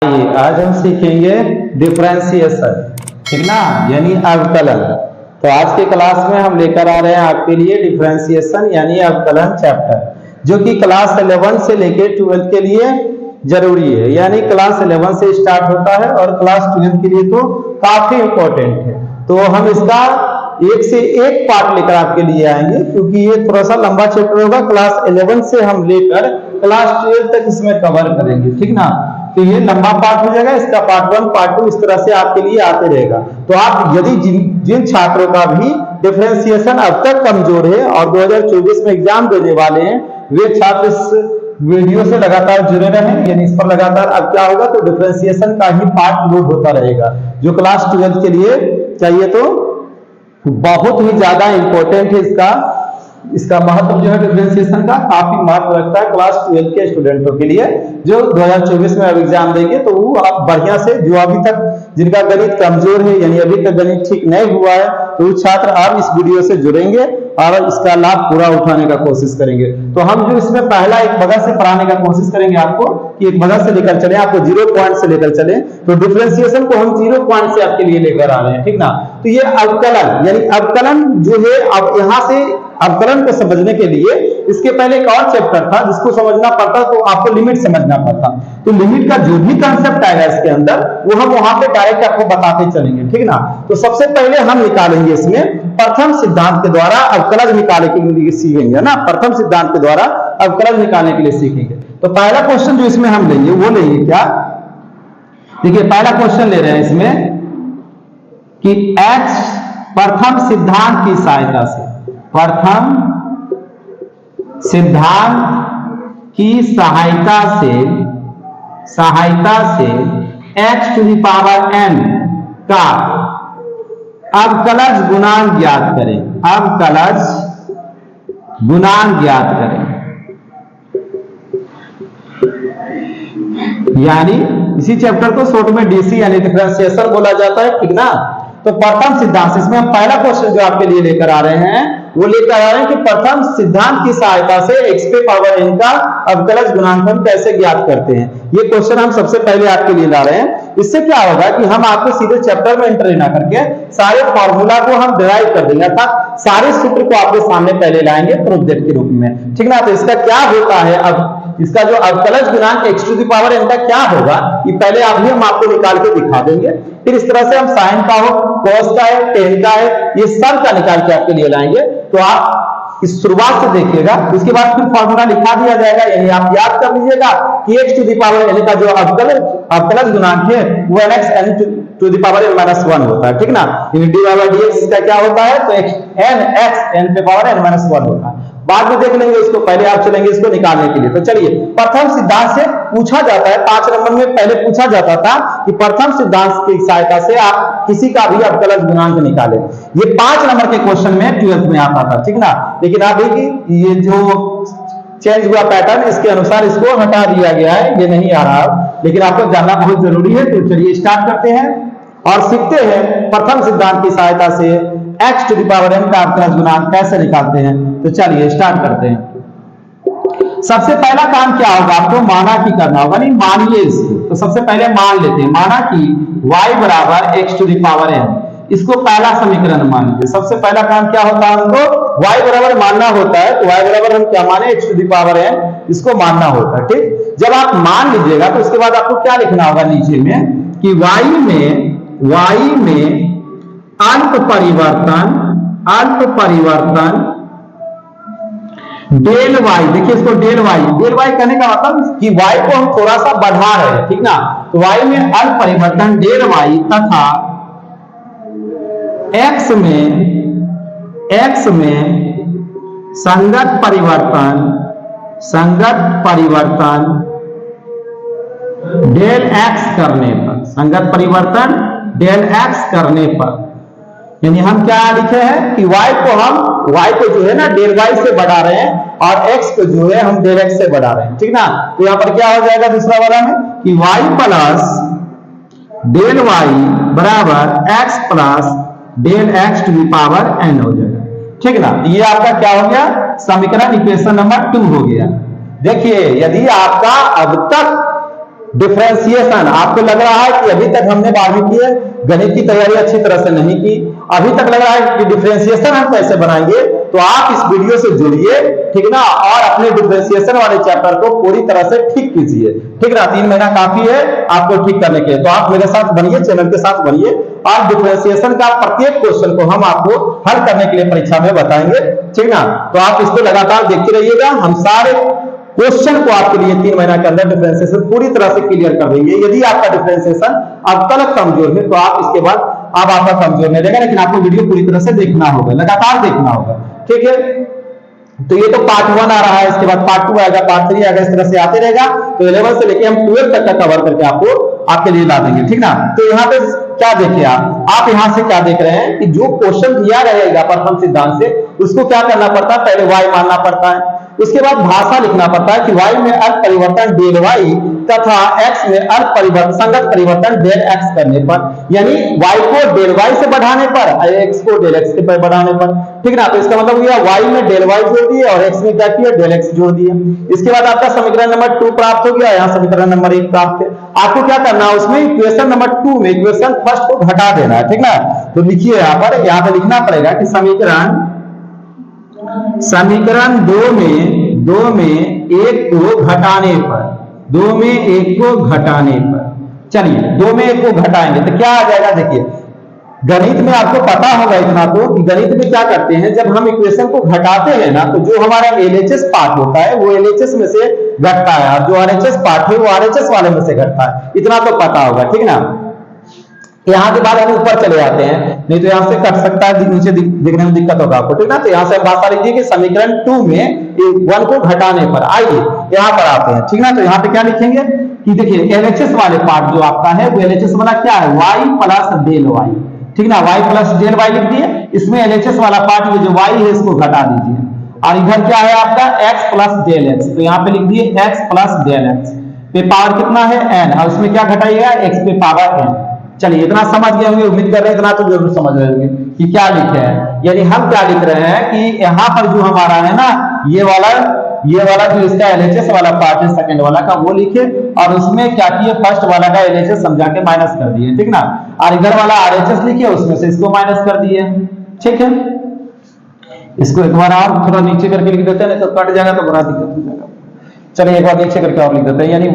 आज हम सीखेंगे डिफरेंशिएशन, ठीक ना, यानी अवकलन। तो आज के क्लास में हम लेकर आ रहे हैं आपके लिए डिफरेंशिएशन यानी अवकलन चैप्टर, जो कि क्लास 11 से लेकर 12 के लिए जरूरी है। यानी क्लास 11 से स्टार्ट होता है और क्लास 12 के लिए तो काफी इंपॉर्टेंट है। तो हम इसका एक से एक पार्ट लेकर आपके लिए आएंगे, क्योंकि ये थोड़ा सा लंबा चैप्टर होगा। क्लास 11 से हम लेकर क्लास 12 तक इसमें कवर करेंगे, ठीक ना। तो ये लंबा पार्ट हो जाएगा, इसका पार्ट 1 पार्ट 2 इस तरह से आपके लिए आते रहेगा। तो आप यदि जिन छात्रों का भी डिफरेंशिएशन अब तक कमजोर है और 2024 में एग्जाम देने वाले हैं, वे छात्र इस वीडियो से लगातार जुड़े रहें। यानी इस पर लगातार अब क्या होगा, तो डिफरेंशिएशन का ही पार्ट लोड होता रहेगा, जो क्लास 12 के लिए चाहिए। तो बहुत ही ज्यादा इंपॉर्टेंट है इसका महत्व जो है डिफरेंशिएशन का काफी महत्व रखता है क्लास 12 के स्टूडेंटों के लिए, जो 2024 में अब एग्जाम देंगे। तो वो आप बढ़िया से, जो अभी तक जिनका गणित कमजोर है यानी अभी तक गणित ठीक नहीं हुआ है, तो वो छात्र आप इस वीडियो से जुड़ेंगे और इसका लाभ पूरा उठाने का कोशिश करेंगे। तो हम जो इसमें पहला एक भगत से पढ़ाने का कोशिश करेंगे आपको, कि एक भगत से लेकर चले, आपको 0 पॉइंट से लेकर चले। तो डिफरेंशिएशन को हम 0 पॉइंट से आपके लिए लेकर आ रहे हैं, ठीक ना। तो ये अवकलन यानी अवकलन जो है, अब यहां से अवकलन को समझने के लिए इसके पहले एक और चैप्टर था जिसको समझना पड़ता, तो आपको लिमिट समझना पड़ता। तो लिमिट का जो भी कंसेप्ट आएगा इसके अंदर, वो हम वहां पे डायरेक्ट आपको बताते चलेंगे, ठीक ना। तो सबसे पहले हम निकालेंगे इसमें प्रथम सिद्धांत के द्वारा अवकलन निकालने के लिए सीखेंगे ना। प्रथम सिद्धांत के द्वारा अवकलन निकालने के लिए सीखेंगे। तो पहला क्वेश्चन जो इसमें हम लेंगे वो लेंगे क्या, देखिए पहला क्वेश्चन ले रहे हैं इसमें कि x प्रथम सिद्धांत की सहायता से, प्रथम सिद्धांत की सहायता से x to the power n का अवकलज गुणांक ज्ञात करें। अवकलज गुणांक ज्ञात करें, यानी इसी चैप्टर को शॉर्ट में डीसी यानी डिफरेंशिएशन बोला जाता है, ठीक ना। तो प्रथम सिद्धांत, इसमें हम पहला क्वेश्चन जो आपके लिए लेकर आ रहे हैं वो लेकर आ रहे हैं कि प्रथम सिद्धांत की सहायता से x पे पावर n का अवकलज गुणांक हम कैसे ज्ञात करते हैं। ये क्वेश्चन हम सबसे पहले आपके लिए ला रहे हैं। इससे क्या होगा कि हम आपको सीधे चैप्टर में एंटर ना करके सारे फॉर्मूला को हम डिराइव कर देंगे, अर्थात सारे सूत्र को आपके सामने पहले लाएंगे प्रोजेक्ट के रूप में, ठीक ना। तो इसका क्या होता है, अब इसका जो अवकलज गुणांक x to the power n का क्या होगा, ये पहले अभी हम आपको निकाल के दिखा देंगे। फिर इस तरह से हम साइन का हो, कॉस का है, टेन का है, ये सब का निकाल के आपके लिए लाएंगे। तो आप इस शुरुआत से देखिएगा, उसके बाद फिर फॉर्मूला लिखा दिया जाएगा। यानी आप याद कर लीजिएगा कि x to the power n का जो अवकलज गुणांक है वो nx n to the power n minus 1 होता है, ठीक ना। dy बाय dx इसका क्या होता है, तो nx n पे पावर n माइनस 1 होता है। बाद में देख लेंगे इसको, पहले आप चलेंगे इसको निकालने के लिए। तो चलिए, प्रथम सिद्धांत से पूछा जाता है, 5 नंबर में पहले पूछा जाता था कि प्रथम सिद्धांत की सहायता से आप किसी का भी अवकलज गुणांक निकालें। ये 5 नंबर के क्वेश्चन में 12th में आता था, ठीक ना। लेकिन अभी ये जो चेंज हुआ पैटर्न, इसके अनुसार इसको हटा दिया गया है, ये नहीं आ रहा, लेकिन आपको जानना बहुत जरूरी है। तो चलिए स्टार्ट करते हैं और सीखते हैं प्रथम सिद्धांत की सहायता से x to the power n का अवकलज गुणांक कैसे निकालते हैं। तो चलिए स्टार्ट करते हैं। सबसे पहला काम क्या होगा, आपको माना कि करना होगा, नहीं मानिए इसको। तो सबसे पहले मान लेते हैं, माना कि y बराबर x to the power n, इसको पहला समीकरण मान लीजिए। सबसे पहला काम क्या होता है, हमको y बराबर मानना होता है। तो y बराबर हम क्या माने, x to the power n, इसको मानना होता है, ठीक। जब आप मान लीजिएगा तो उसके बाद आपको क्या लिखना होगा नीचे में, कि y में अल्प परिवर्तन डेल वाई, देखिए इसको डेल वाई कहने का मतलब कि y को हम थोड़ा सा बढ़ा रहे हैं, ठीक ना। तो y में अल्प परिवर्तन डेल वाई तथा x में संगत परिवर्तन डेल x करने पर, संगत परिवर्तन डेल x करने पर, यानी हम क्या लिखे हैं कि y को जो है ना डेल y से बढ़ा रहे हैं और x को जो है हम डेल x से बढ़ा रहे हैं, ठीक ना। तो यहां पर क्या हो जाएगा दूसरा वाला में कि y प्लस डेल y बराबर x plus del x to the power n हो जाएगा, ठीक ना। ये आपका क्या हो गया, समीकरण इक्वेशन नंबर 2 हो गया। देखिए, यदि आपका अब तक डिफरेंशिएशन। आपको लग रहा है कि अभी तक हमने 12वीं की है, गणित की तैयारी अच्छी तरह से नहीं की, अभी तक लग रहा है कि डिफरेंशिएशन हम कैसे बनाएंगे, तो आप इस वीडियो से जुड़िए, ठीक ना, और अपने डिफरेंशिएशन वाले चैप्टर को पूरी तरह से ठीक कीजिए, ठीक ना। 3 महीना काफी है आपको ठीक करने के लिए, तो आप मेरे साथ बनिए, चैनल के साथ बनिए, और डिफरेंशिएशन का प्रत्येक क्वेश्चन को हम आपको हल करने के लिए परीक्षा में बताएंगे, ठीक ना। तो आप इसको लगातार देखते रहिएगा, हम सारे क्वेश्चन को आपके लिए 3 महीना के अंदर डिफरेंशिएशन पूरी तरह से क्लियर कर देंगे। यदि आपका डिफरेंशिएशन अब तक कमजोर है तो आप इसके बाद अब आपका कमजोर नहीं रहेगा, लेकिन आपको वीडियो पूरी तरह से देखना होगा, लगातार देखना होगा, ठीक है। तो ये तो पार्ट 1 आ रहा है, इसके बाद पार्ट 2 आएगा, पार्ट 3 आएगा, इस तरह से आते रहेगा। तो 11 से लेके हम 12 तक का कवर करके आपको आपके लिए ला देंगे, ठीक ना। तो यहाँ पे क्या देखिए, आप यहाँ से क्या देख रहे हैं कि जो क्वेश्चन दिया रहेगा प्रथम सिद्धांत से, उसको क्या करना पड़ता है, पहले y मानना पड़ता है, उसके बाद भाषा लिखना पड़ता है कि y में अर्थ परिवर्तन डेल y तथा x में अर्थ परिवर्तन संगत परिवर्तन डेल x करने पर, यानी y को डेल y से बढ़ाने पर और x को डेल x के पर बढ़ाने पर, ठीक ना। तो इसका मतलब हुआ y में डेल y जोड़ दिए और x में क्या किया, डेल x जोड़ दिए। इसके बाद आपका समीकरण नंबर 2 प्राप्त हो गया, यहाँ समीकरण नंबर 1 प्राप्त है। आपको क्या करना है, उसमें इक्वेशन नंबर 2 में इक्वेशन फर्स्ट को घटा देना है, ठीक ना। तो लिखिए यहाँ पर, यहाँ पे लिखना पड़ेगा कि समीकरण 2 में 1 को घटाने पर, 2 में 1 को घटाने पर, चलिए 2 में 1 को घटाएंगे तो क्या आ जाएगा। देखिए गणित में आपको पता होगा इतना तो कि गणित में क्या करते हैं, जब हम इक्वेशन को घटाते हैं ना, तो जो हमारा LHS पार्ट होता है वो LHS में से घटता है, और जो RHS पार्ट है वो RHS वाले में से घटता है, इतना तो पता होगा, ठीक ना। यहाँ के बाद हम ऊपर चले जाते हैं, नहीं तो यहाँ से कट सकता है, नीचे देखने में दिक्कत होगा आपको, ठीक ना। तो यहाँ से भाषा लिखिए कि समीकरण 2 में 1 को घटाने पर। आइए यहाँ पर आते हैं, ठीक ना। तो यहाँ पे क्या लिखेंगे कि देखिए LHS वाले पार्ट जो आपका है वो LHS वाला क्या है, y प्लस डेल y, ठीक ना, y प्लस डेल y लिख दिए। इसमें LHS वाला पार्ट में जो y है इसको घटा दीजिए, और इधर क्या है आपका x प्लस डेल x, तो यहाँ पे लिख दिए x प्लस डेल x पे पावर कितना है n, और उसमें क्या घटाइएगा, x पे पावर n। चलिए इतना समझ गए होंगे, उम्मीद कर रहे हैं इतना तो जरूर समझ रहे होंगे कि क्या लिखे हैं। यानी हम क्या लिख रहे हैं कि यहाँ पर जो हमारा है ना, ये वाला जो इसका LHS वाला पार्ट है सेकंड वाला का, वो लिखे, और उसमें क्या किए, फर्स्ट वाला का LHS समझा के माइनस कर दिए, ठीक ना। और इधर वाला RHS लिखे, उसमें से इसको माइनस कर दिए, ठीक है। इसको एक बार और थोड़ा नीचे करके लिख देते हैं, नहीं तो कट जाएगा तो बड़ा दिक्कत हो जाएगा। चलिए एक बार नीचे करके और लिख देते हैं, यानी y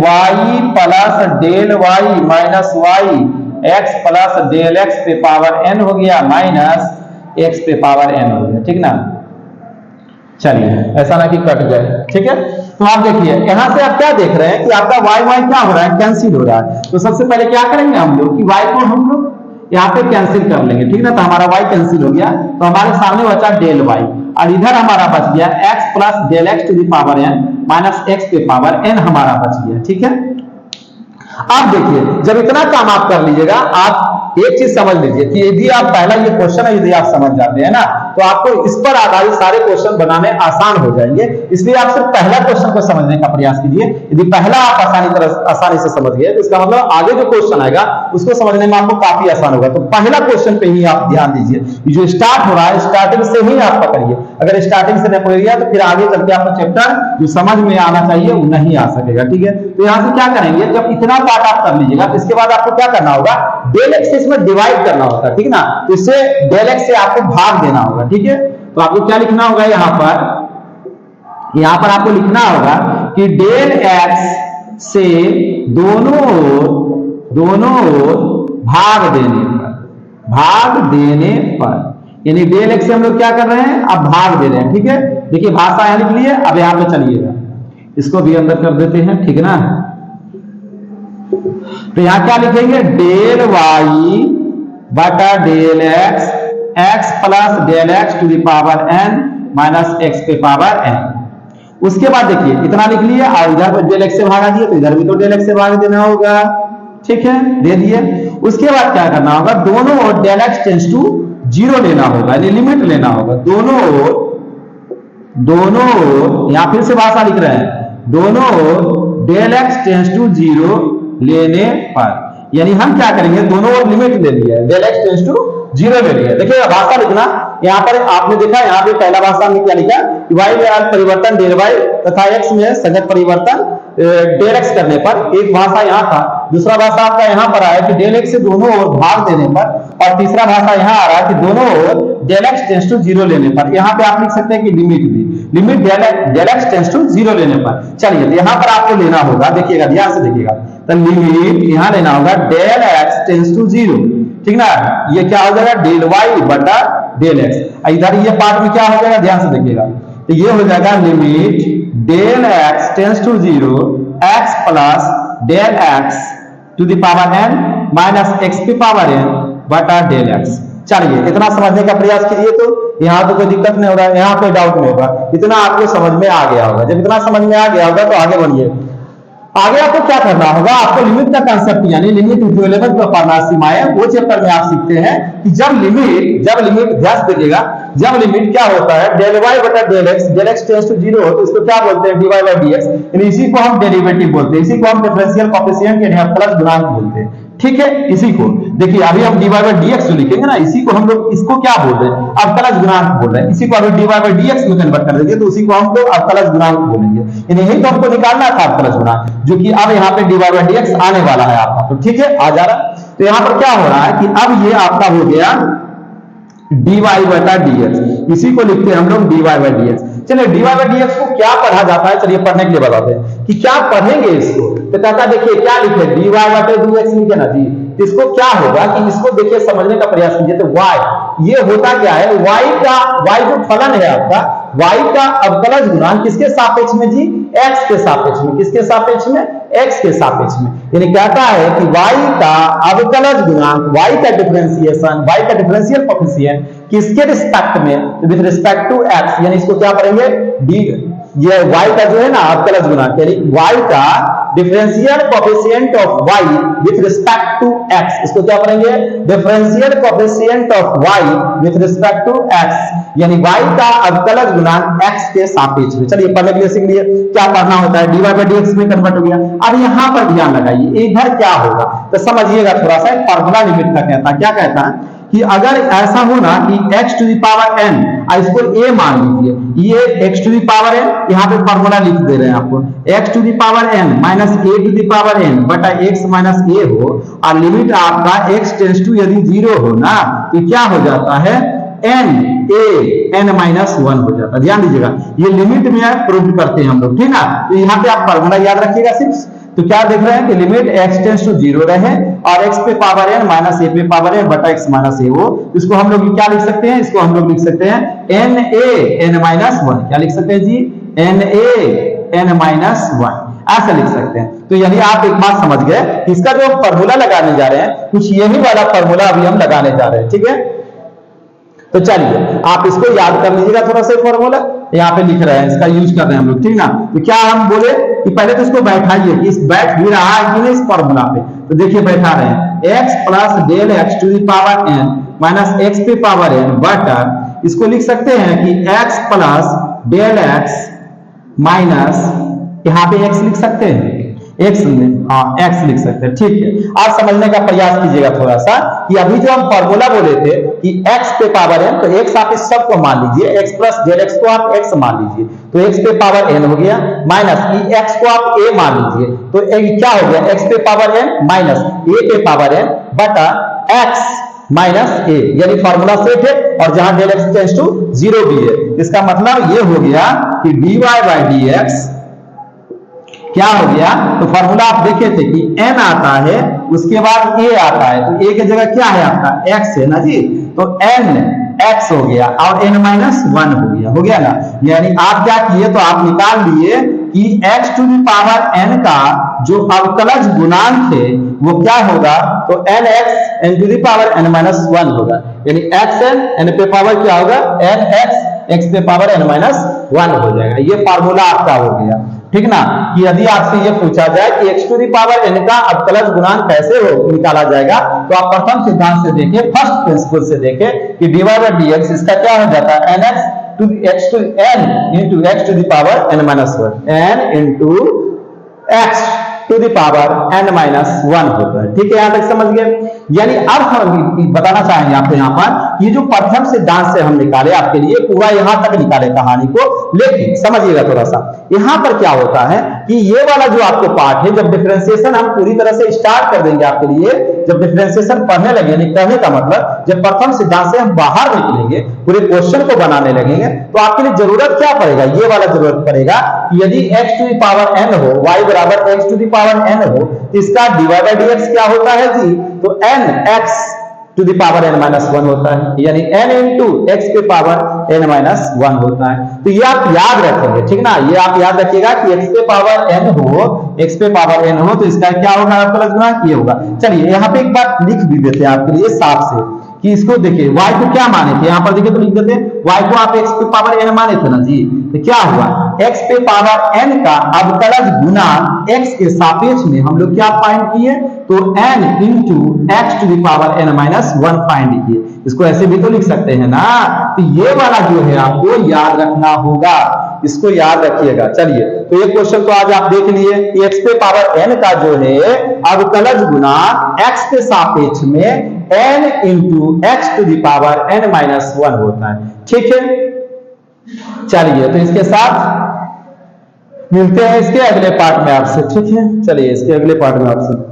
plus del y minus y x plus del x पे पावर n हो गया, माइनस x पे पावर n हो गया, ठीक ना। चलिए ऐसा ना कि कट जाए, ठीक है। तो आप देखिए यहां से आप क्या देख रहे हैं कि आपका y क्या हो रहा है, कैंसिल हो रहा है। तो सबसे पहले क्या करेंगे हम लोग कि y को हम लोग यहाँ पे कैंसिल कर लेंगे, ठीक ना। तो हमारा y कैंसिल हो गया, तो हमारे सामने बचा डेल y, और इधर हमारा बच गया x plus del x to the power n minus x पे पावर n हमारा बच गया, ठीक है। आप देखिए जब इतना काम आप कर लीजिएगा, आप एक चीज समझ लीजिए कि यदि आप पहला ये क्वेश्चन है यदि आप समझ जाते हैं ना, तो आपको इस पर आधारित सारे क्वेश्चन बनाने आसान हो जाएंगे। इसलिए आप सिर्फ पहला क्वेश्चन को समझने का प्रयास कीजिए। यदि पहला आप आसानी से समझ गए तो इसका मतलब आगे जो क्वेश्चन आएगा उसको समझने में आपको काफी आसान होगा। तो पहला क्वेश्चन पे ही आप ध्यान दीजिए, जो स्टार्ट हो रहा है स्टार्टिंग से ही आप पकड़िए। अगर स्टार्टिंग से नहीं पकड़िएगा तो फिर आगे चल के आपका चैप्टर जो समझ में आना चाहिए वो नहीं आ सकेगा, ठीक है। तो यहाँ से क्या करेंगे, जब इतना पार्ट आप कर लीजिएगा तो इसके बाद आपको क्या करना होगा, डेल एक्स से इसमें डिवाइड करना होता है, ठीक ना। तो इससे डेल एक्स से आपको भाग देना होगा, ठीक है। तो आपको क्या लिखना होगा, यहाँ पर आपको लिखना होगा कि डेल एक्स से दोनों ओर भाग देने पर, यानी डेल एक्स से हम लोग क्या कर रहे हैं, अब भाग दे रहे हैं, ठीक है। देखिए भाषा यहां लिख लिए, अब यहां पे चलिएगा इसको भी अंदर कर देते हैं, ठीक ना। तो यहां क्या लिखेंगे, डेल वाई बटा del x, x plus del x to the power n minus x पे पावर n। उसके बाद देखिए इतना लिख लिए, और इधर पर डेल एक्स से भागा दिए तो इधर भी तो डेल एक्स से भाग देना होगा, ठीक है, दे दिए। उसके बाद क्या करना होगा, दोनों ओर डेल एक्स टेंड्स टू 0 लेना होगा, यानी लिमिट लेना होगा। दोनों ओर यहां फिर से भाषा लिख रहे हैं, दोनों ओर डेल एक्स टेंड्स टू 0 लेने पर, यानी हम क्या करेंगे, दोनों ओर लिमिट ले लिया, डेल एक्स टेंड्स टू 0 ले लिया। देखिए भाषा लिखना, यहाँ पर आपने देखा, यहाँ पे पहला भाषा में क्या लिखा, y में परिवर्तन डेल y तथा x में संगत परिवर्तन डेल x करने पर, एक भाषा यहाँ था। दूसरा भाषा आपका यहाँ पर आया कि डेल x से दोनों ओर भाग देने पर, और तीसरा भाषा यहाँ आ रहा है कि दोनों ओर डेल x टेंड्स टू 0 लेने पर। यहाँ पे आप लिख सकते हैं कि लिमिट भी, limit del x tends to 0 लेने पर। चलिए, तो यहाँ पर आपको लेना होगा, देखिएगा ध्यान से देखिएगा, तो लिमिट यहाँ लेना होगा डेल x टेंड्स टू 0, ठीक ना। ये क्या हो जाएगा, डेल y बटा डेल x। इधर ये पार्ट में क्या हो जाएगा, ध्यान से देखिएगा, तो ये हो जाएगा limit del x tends to 0 x plus del x to the power n minus x की पावर n बटा डेल x। चलिए, इतना समझने का प्रयास कीजिए, तो यहाँ तो कोई दिक्कत नहीं होगा, यहाँ कोई डाउट नहीं होगा, इतना आपको समझ में आ गया होगा। जब इतना समझ में आ गया होगा तो आगे बढ़िए। आगे आपको क्या करना होगा, आपको लिमिट का कंसेप्ट यानी लिमिट इक्विवेलेंस व परिणाम सीमाएं, वो चैप्टर में आप सीखते हैं कि जब लिमिट ध्यान दीजिएगा, जब लिमिट क्या होता है, डेल y बटा डेल x टेंड्स टू 0 हो तो इसको क्या बोलते हैं, dy बाय dx, यानी इसी को हम डेरिवेटिव बोलते हैं, इसी को हम डिफरेंशियल कोएफिशिएंट यानी अवकलज गुणांक बोलते हैं। ठीक है, इसी को देखिए, अभी हम dy बाय dx जो लिखेंगे ना, इसी को हम लोग इसको क्या बोल रहे हैं, अवकलज गुणांक बोल रहे हैं। इसी को अभी dy बाय dx में कन्वर्ट कर देंगे तो उसी को हम लोग अवकलज गुणांक बोलेंगे। यानी यही तो हमको निकालना था अवकलज गुणांक, जो कि अब यहाँ पे dy बाय dx आने वाला है आपका। तो ठीक है, आ जा रहा। तो यहाँ पर क्या हो रहा है कि अब ये आपका हो गया dy बटा dx, इसी को लिखते हैं हम लोग dy बाय dx। चलिए, dy बाय dx को क्या पढ़ा जाता है, चलिए पढ़ने के लिए बताते हैं कि क्या पढ़ेंगे इसको। तो कहता देखिए क्या लिखे, dy बटा dx लिखे ना जी, तो इसको क्या होगा कि इसको देखिए समझने का प्रयास कीजिए। तो y ये होता क्या है, y जो फलन है आपका, y का अवकलज गुणांक किसके सापेक्ष में जी, x के सापेक्ष में। किसके सापेक्ष में, x के सापेक्ष में। यानी कहता है कि y का अवकलज गुणांक, y का डिफरेंशिएशन, y का डिफरेंशियल कोएफिशिएंट किसके रिस्पेक्ट में, विद रिस्पेक्ट टू x। यानी इसको क्या पढ़ेंगे, ये y का जो है ना अवकलज गुणांक, यानी y का differential coefficient of y with respect to x, इसको क्या पढ़ेंगे, differential coefficient of y with respect to x, यानी y का अवकलज गुणांक x के सापेक्ष में। चलिए पढ़ने के लिए सीख लिए क्या करना होता है, dy बाय dx में कन्वर्ट हो गया। अब यहाँ पर ध्यान लगाइए, इधर क्या होगा तो समझिएगा थोड़ा सा, फार्मूला लिमिट का कहता है, क्या कहता है कि अगर ऐसा हो ना कि x to the power n, इसको a मान लीजिए, ये x to the power n, यहाँ पे फार्मूला लिख दे रहे हैं आपको, x to the power n minus a to the power n बटा x माइनस a हो, और लिमिट आपका x टेंड्स टू यदि 0 हो ना, तो क्या हो जाता है, n माइनस 1 हो जाता है। ध्यान दीजिएगा, ये लिमिट में प्रूव करते हैं हम लोग, ठीक ना। तो यहाँ पे आप फार्मूला याद रखिएगा सिर्फ। तो क्या देख रहे हैं कि लिमिट x टेंड्स टू 0 रहे और x पे पावर n माइनस a पे पावर n बटा x माइनस a हो, इसको हम लोग क्या लिख सकते हैं, इसको हम लोग लिख सकते हैं n माइनस 1। क्या लिख सकते हैं जी, n माइनस 1, ऐसा लिख सकते हैं। तो यानी आप एक बात समझ गए, इसका जो फॉर्मूला लगाने जा रहे हैं, कुछ यही वाला फॉर्मूला अभी हम लगाने जा रहे हैं, ठीक है। तो चलिए आप इसको याद कर लीजिएगा, थोड़ा सा फॉर्मूला यहाँ पे लिख रहे हैं, इसका यूज कर रहे हैं हम लोग, ठीक ना। तो क्या हम बोले कि पहले तो इसको बैठाइए कि इस बैठ भी रहा है कि नहीं इस फॉर्मूला पे। तो देखिए बैठा रहे हैं, x plus del x to the power n minus x पे पावर n बटा, इसको लिख सकते हैं कि x plus del x minus, यहाँ पे x लिख सकते हैं, x लिख सकते हैं, ठीक है। आप समझने का प्रयास कीजिएगा थोड़ा सा कि अभी जो हम फॉर्मूला बोले थे कि x पे पावर n, तो x आप इस सब को मान लीजिए, x प्लस डेल x को आप x मान लीजिए, तो x पे पावर n हो गया, माइनस x को आप a मान लीजिए, तो क्या हो गया, x पे पावर n माइनस a पे पावर n बटा x माइनस a, यानी फॉर्मूला सेट है और जहां डेल x टेंड्स टू 0 भी है। इसका मतलब ये हो गया कि dy बाय dx क्या हो गया, तो फॉर्मूला आप देखे थे कि n आता है, उसके बाद a आता है, तो a की जगह क्या है आपका x है ना जी, तो n x हो गया और n माइनस 1 हो गया ना। यानी आप क्या किए, तो आप निकाल लिए कि x to the power n का जो अवकलज गुणांक है वो क्या होगा, तो nx n to the power n minus 1 होगा, यानी xn n पे पावर क्या होगा, nx x पे पावर n माइनस 1 हो जाएगा। ये फार्मूला आपका हो गया, ठीक ना। कि यदि आपसे ये पूछा जाए कि x to the power n का अवकलज गुणांक कैसे हो निकाला जाएगा, तो आप प्रथम सिद्धांत से देखें, फर्स्ट प्रिंसिपल से देखें कि dy बाय dx इसका क्या हो जाता है, nx to x to n into x to the power n minus 1, n into x to the power n minus 1 होता है, ठीक है। यहां तक समझ गए। यानी अब हम बताना चाहेंगे आपको यहाँ पर ये जो प्रथम सिद्धांत से हम निकाले आपके लिए पूरा यहां तक निकाले कहानी को, लेकिन समझिएगा थोड़ा सा यहां पर क्या होता है कि ये वाला जो आपको पार्ट है, जब डिफरेंशिएशन हम पूरी तरह से स्टार्ट कर देंगे आपके लिए, जब डिफरेंशिएशन पढ़ने लगे, यानी कहने का मतलब जब प्रथम सिद्धांत से हम बाहर निकलेंगे, पूरे क्वेश्चन को बनाने लगेंगे, तो आपके लिए जरूरत क्या पड़ेगा, ये वाला जरूरत पड़ेगा कि यदि x to the power n हो, y बराबर x to the power n हो, तो इसका dy बाई dx क्या होता है जी, तो n x to the power n minus 1 होता है, यानी n इंटू x के पावर n माइनस 1 होता है। तो ये आप याद रखेंगे, ठीक ना, ये आप याद रखिएगा कि x पे पावर n हो, x पे पावर n हो, तो इसका क्या होगा आपका गुना, ये होगा। चलिए यहाँ पे एक बात लिख भी देते हैं आपके लिए साफ से कि इसको देखिए y को क्या माने थे, यहाँ पर देखिए तो लिख देते हैं y को आप x पे पावर n माने थे ना जी, तो क्या हुआ x पे पावर n का अवकलज गुना x के सापेक्ष में हम लोग क्या फाइंड किए, तो n into x to the power n minus 1 find किए। इसको ऐसे भी तो लिख सकते हैं ना, तो ये वाला जो है आपको याद रखना होगा, इसको याद रखिएगा। चलिए तो ये क्वेश्चन तो आज आप देख लिए कि x पे पावर n का जो है अवकलज गुना x के सापेक्ष में n into x to the power n minus 1 होता है, ठीक है। चलिए तो इसके साथ मिलते हैं इसके अगले पार्ट में आपसे, ठीक है। चलिए इसके अगले पार्ट में आपसे